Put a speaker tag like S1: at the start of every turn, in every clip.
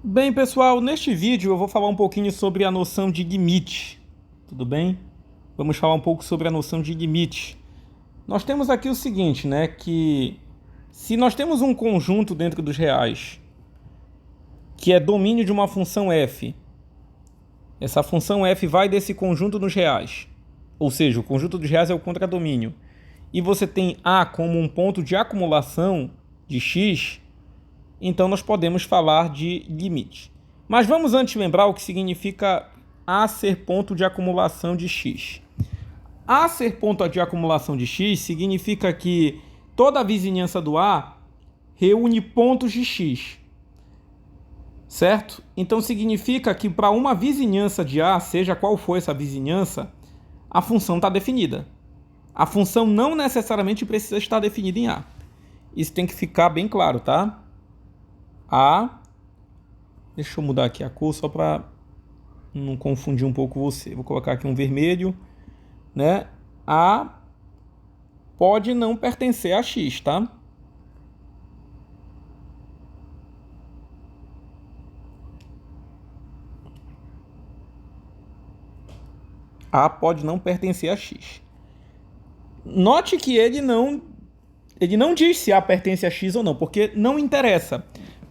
S1: Bem, pessoal, neste vídeo eu vou falar um pouquinho sobre a noção de limite, tudo bem? Vamos falar um pouco sobre a noção de limite. Nós temos aqui o seguinte, né, que se nós temos um conjunto dentro dos reais, que é domínio de uma função f, essa função f vai desse conjunto nos reais, ou seja, o conjunto dos reais é o contradomínio, e você tem A como um ponto de acumulação de x, então nós podemos falar de limite. Mas vamos antes lembrar o que significa A ser ponto de acumulação de x. A ser ponto de acumulação de x significa que toda a vizinhança do A reúne pontos de x, certo? Então significa que para uma vizinhança de A, seja qual for essa vizinhança, a função está definida. A função não necessariamente precisa estar definida em A. Isso tem que ficar bem claro, tá? A, deixa eu mudar aqui a cor só para não confundir um pouco você. Vou colocar aqui um vermelho, né? A pode não pertencer a X, tá? A pode não pertencer a X. Note que ele não diz se A pertence a X ou não, porque não interessa.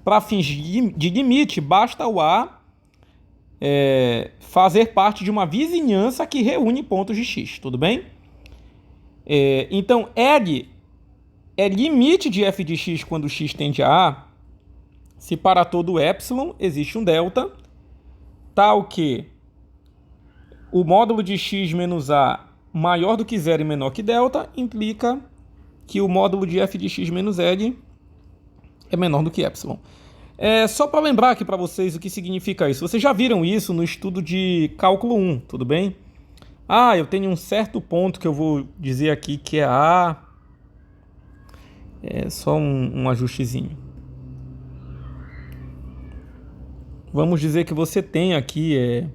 S1: Para fins de limite, basta o A fazer parte de uma vizinhança que reúne pontos de x, tudo bem? Então, L é limite de f de x quando x tende a A, se para todo epsilon existe um delta, tal que o módulo de x menos A maior do que zero e menor que delta, implica que o módulo de f de x menos L é menor do que epsilon. Só para lembrar aqui para vocês o que significa isso. Vocês já viram isso no estudo de cálculo 1, tudo bem? Eu tenho um certo ponto que eu vou dizer aqui que é A. É só um ajustezinho. Vamos dizer que você tem aqui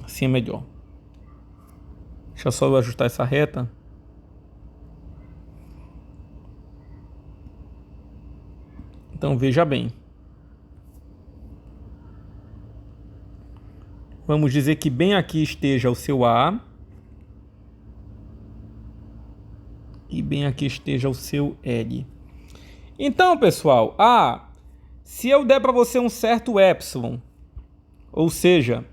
S1: assim é melhor. Deixa só eu ajustar essa reta. Então veja bem. Vamos dizer que bem aqui esteja o seu A. E bem aqui esteja o seu L. Então, pessoal, se eu der para você um certo epsilon, ou seja,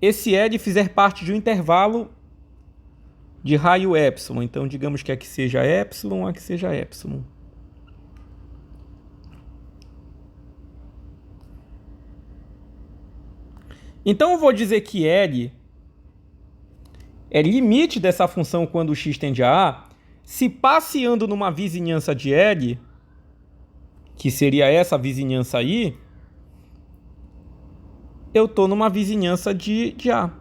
S1: esse L fizer parte de um intervalo de raio epsilon, então digamos que aqui seja epsilon, aqui seja epsilon. Então eu vou dizer que L é limite dessa função quando x tende a A, se passeando numa vizinhança de L, que seria essa vizinhança aí, eu estou numa vizinhança de A.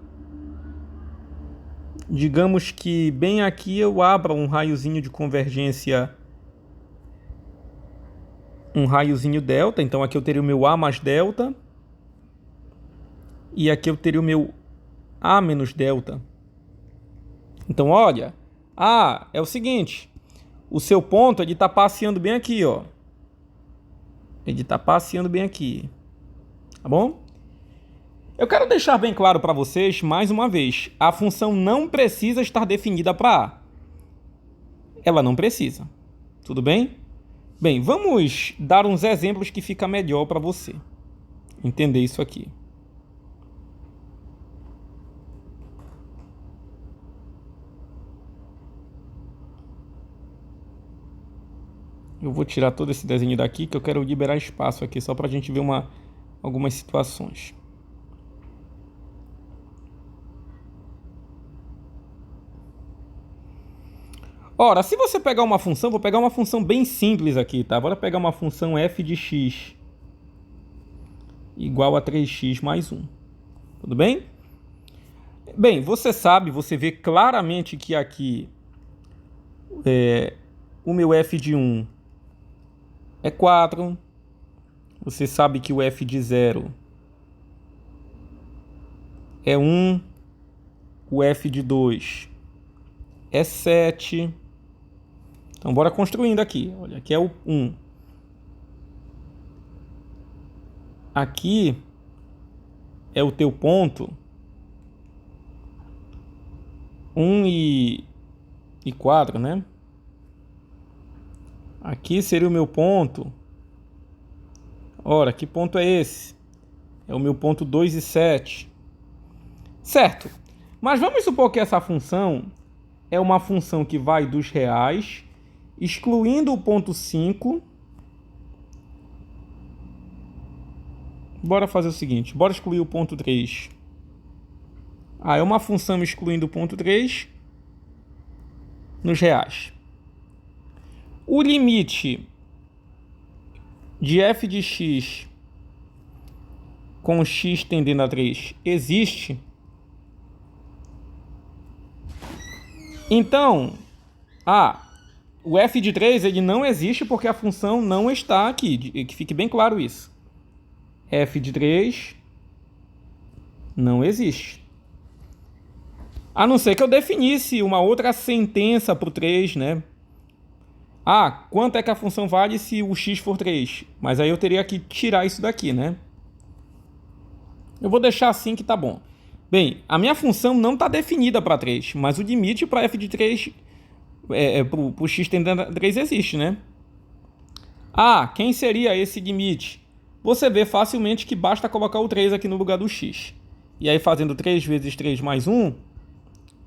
S1: Digamos que bem aqui eu abra um raiozinho de convergência, um raiozinho delta, então aqui eu teria o meu A mais delta, e aqui eu teria o meu A menos delta. Então, olha, é o seguinte, o seu ponto ele está passeando bem aqui, ó. Ele está passeando bem aqui, tá bom? Eu quero deixar bem claro para vocês, mais uma vez, a função não precisa estar definida para A. Ela não precisa, tudo bem? Bem, vamos dar uns exemplos que fica melhor para você entender isso aqui. Eu vou tirar todo esse desenho daqui, que eu quero liberar espaço aqui, só para a gente ver algumas situações. Ora, se você pegar uma função, vou pegar uma função bem simples aqui, tá? Bora pegar uma função f de x igual a 3x mais 1. Tudo bem? Bem, você sabe, você vê claramente que aqui o meu f de 1 é 4. Você sabe que o f de 0 é 1. O f de 2 é 7. Então, bora construindo aqui. Olha, aqui é o 1. Aqui é o teu ponto 1 e 4, né? Aqui seria o meu ponto. Ora, que ponto é esse? É o meu ponto 2 e 7. Certo. Mas vamos supor que essa função é uma função que vai dos reais, excluindo o ponto 5. Bora fazer o seguinte, bora excluir o ponto 3. É uma função excluindo o ponto 3 nos reais. O limite de f de x com x tendendo a 3 existe. Então, o f de 3 ele não existe porque a função não está aqui. Que fique bem claro isso. F de 3 não existe. A não ser que eu definisse uma outra sentença para o 3, né? Quanto é que a função vale se o x for 3? Mas aí eu teria que tirar isso daqui, né? Eu vou deixar assim que tá bom. Bem, a minha função não está definida para 3, mas o limite para f de 3, para o x tendendo a 3 existe, né? Quem seria esse limite? Você vê facilmente que basta colocar o 3 aqui no lugar do x. E aí fazendo 3 vezes 3 mais 1,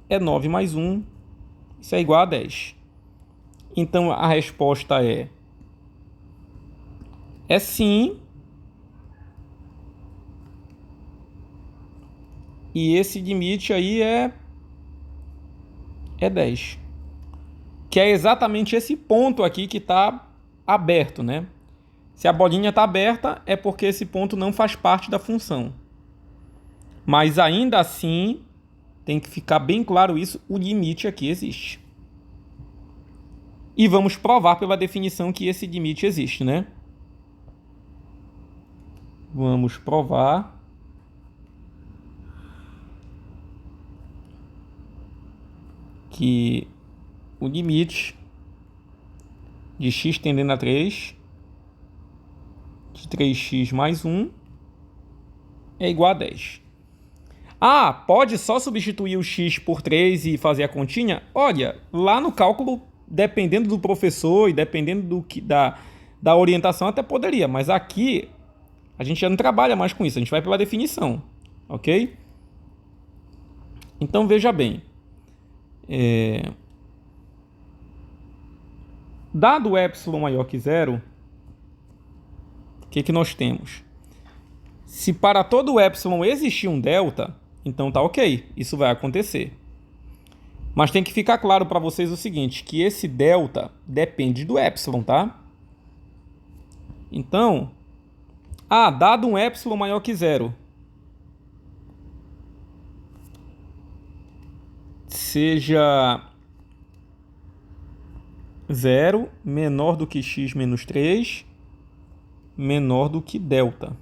S1: é 9 mais 1, isso é igual a 10. Então a resposta é sim. E esse limite aí é 10. Que é exatamente esse ponto aqui que está aberto, né? Se a bolinha está aberta, é porque esse ponto não faz parte da função. Mas ainda assim, tem que ficar bem claro isso, o limite aqui existe. E vamos provar pela definição que esse limite existe, né? Vamos provar que o limite de x tendendo a 3 de 3x mais 1 é igual a 10. Pode só substituir o x por 3 e fazer a continha? Olha, lá no cálculo, dependendo do professor e dependendo da orientação, até poderia. Mas aqui, a gente já não trabalha mais com isso. A gente vai pela definição, ok? Então, veja bem. Dado epsilon maior que 0, o que nós temos? Se para todo epsilon existir um delta, então tá ok, isso vai acontecer. Mas tem que ficar claro para vocês o seguinte, que esse delta depende do epsilon, tá? Então, dado um epsilon maior que 0, seja 0 menor do que x menos 3, menor do que delta.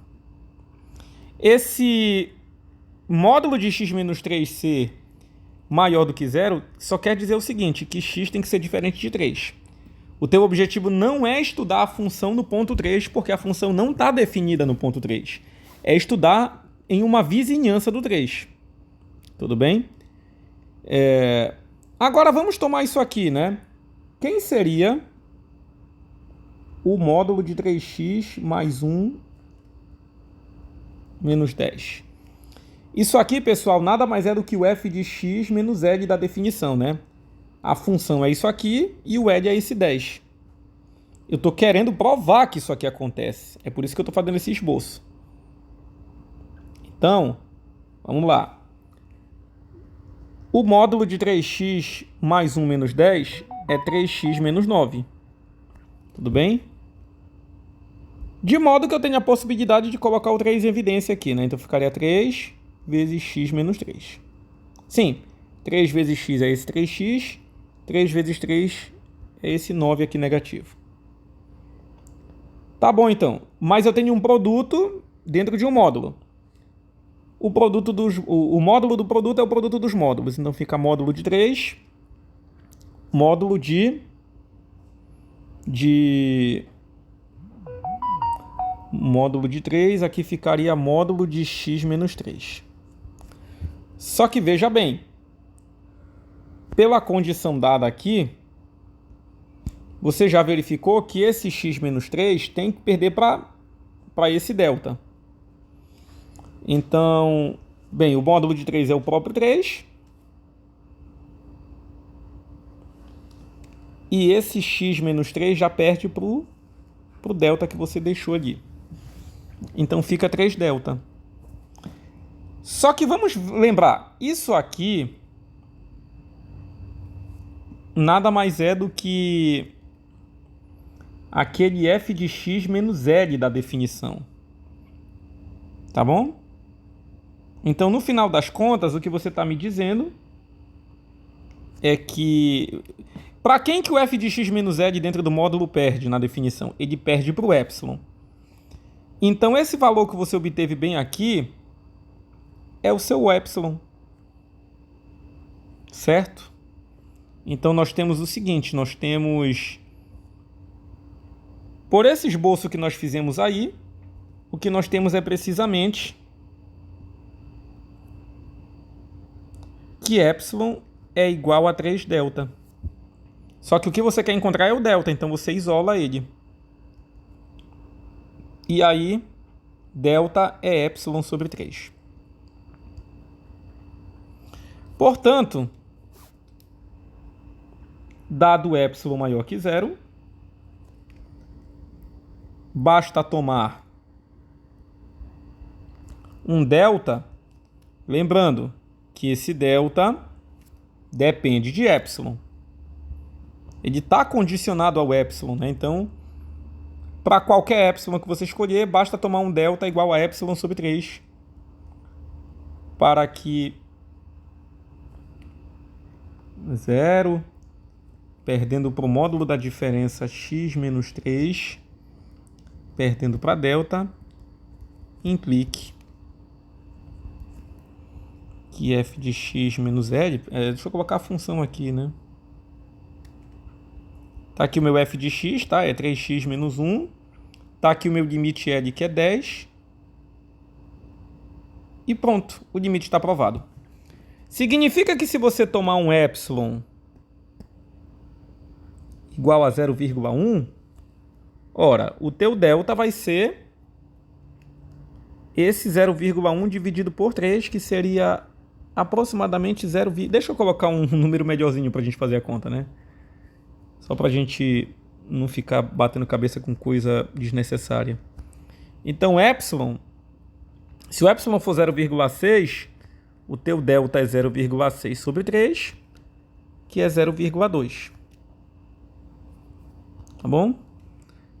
S1: Esse módulo de x menos 3 ser maior do que 0 só quer dizer o seguinte, que x tem que ser diferente de 3. O teu objetivo não é estudar a função no ponto 3, porque a função não está definida no ponto 3. É estudar em uma vizinhança do 3. Tudo bem? Agora vamos tomar isso aqui, né? Quem seria o módulo de 3x mais 1 menos 10? Isso aqui, pessoal, nada mais é do que o f de x menos L da definição, né? A função é isso aqui e o L é esse 10. Eu estou querendo provar que isso aqui acontece. É por isso que eu estou fazendo esse esboço. Então, vamos lá. O módulo de 3x mais 1 menos 10 é 3x menos 9. Tudo bem? De modo que eu tenho a possibilidade de colocar o 3 em evidência aqui, né? Então ficaria 3 vezes x menos 3. Sim, 3 vezes x é esse 3x, 3 vezes 3 é esse 9 aqui negativo. Tá bom, então. Mas eu tenho um produto dentro de um módulo. O módulo do produto é o produto dos módulos. Então fica módulo de 3, módulo de de módulo de 3, aqui ficaria módulo de x menos 3. Só que veja bem, pela condição dada aqui, você já verificou que esse x menos 3 tem que perder para esse delta. Então, bem, o módulo de 3 é o próprio 3. E esse x menos 3 já perde para o delta que você deixou ali. Então fica 3 delta. Só que vamos lembrar, isso aqui nada mais é do que aquele f de x menos L da definição. Tá bom? Então, no final das contas, o que você está me dizendo é que... Para quem que o f de x menos L dentro do módulo perde na definição? Ele perde para o epsilon. Então, esse valor que você obteve bem aqui é o seu epsilon. Certo? Então, nós temos o seguinte, nós temos... Por esse esboço que nós fizemos aí, o que nós temos é precisamente que epsilon é igual a 3 delta. Só que o que você quer encontrar é o delta, então você isola ele. E aí, delta é epsilon sobre 3. Portanto, dado epsilon maior que 0, basta tomar um delta, lembrando que esse delta depende de epsilon. Ele está condicionado ao epsilon, né? Então, para qualquer epsilon que você escolher, basta tomar um delta igual a epsilon sobre 3 para que 0, perdendo para o módulo da diferença x menos 3, perdendo para delta, implique que f de x menos L... deixa eu colocar a função aqui, né? Tá aqui o meu f de x, tá? É 3x menos 1. Tá aqui o meu limite L, que é 10. E pronto, o limite está aprovado. Significa que se você tomar um epsilon igual a 0,1, ora, o teu delta vai ser esse 0,1 dividido por 3, que seria aproximadamente 0, deixa eu colocar um número melhorzinho para a gente fazer a conta, né? Só para a gente não ficar batendo cabeça com coisa desnecessária. Então, epsilon, se o epsilon for 0,6, o teu delta é 0,6 sobre 3, que é 0,2. Tá bom?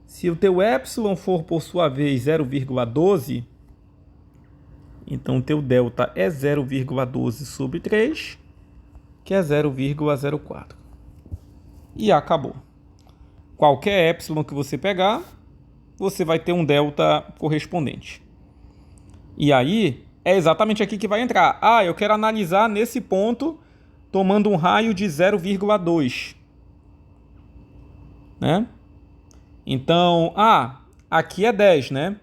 S1: Se o teu epsilon for, por sua vez, 0,12, então o teu delta é 0,12 sobre 3, que é 0,04. E acabou. Qualquer epsilon que você pegar, você vai ter um delta correspondente. E aí, é exatamente aqui que vai entrar. Ah, eu quero analisar nesse ponto, tomando um raio de 0,2. Né? Então, aqui é 10, né?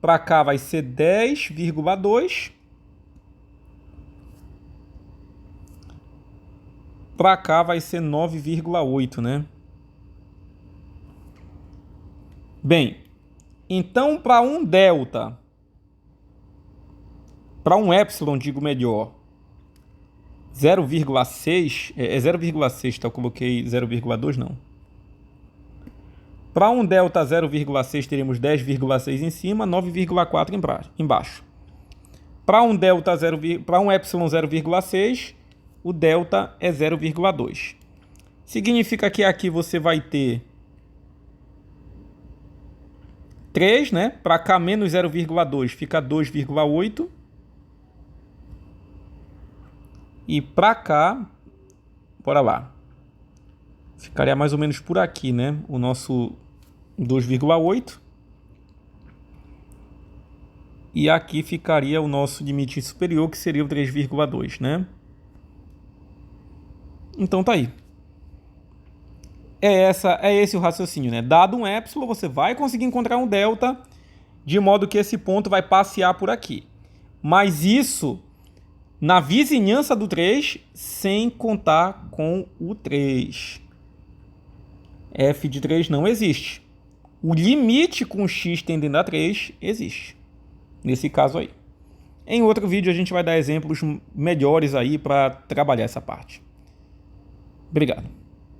S1: Para cá vai ser 10,2. Para cá vai ser 9,8, né? Bem, então para um delta, para um epsilon, digo melhor, 0,6, é 0,6, tá? Eu coloquei 0,2, não. Para um delta 0,6 teríamos 10,6 em cima, 9,4 embaixo. Para um delta para um epsilon 0,6, o delta é 0,2. Significa que aqui você vai ter 3, né? Para cá, menos 0,2 fica 2,8. E para cá, bora lá. Ficaria mais ou menos por aqui, né? O nosso 2,8. E aqui ficaria o nosso limite superior, que seria o 3,2, né? Então tá aí. É esse o raciocínio, né? Dado um epsilon, você vai conseguir encontrar um delta, de modo que esse ponto vai passear por aqui. Mas isso na vizinhança do 3, sem contar com o 3. F de 3 não existe. O limite com x tendendo a 3 existe. Nesse caso aí. Em outro vídeo a gente vai dar exemplos melhores aí para trabalhar essa parte. Obrigado.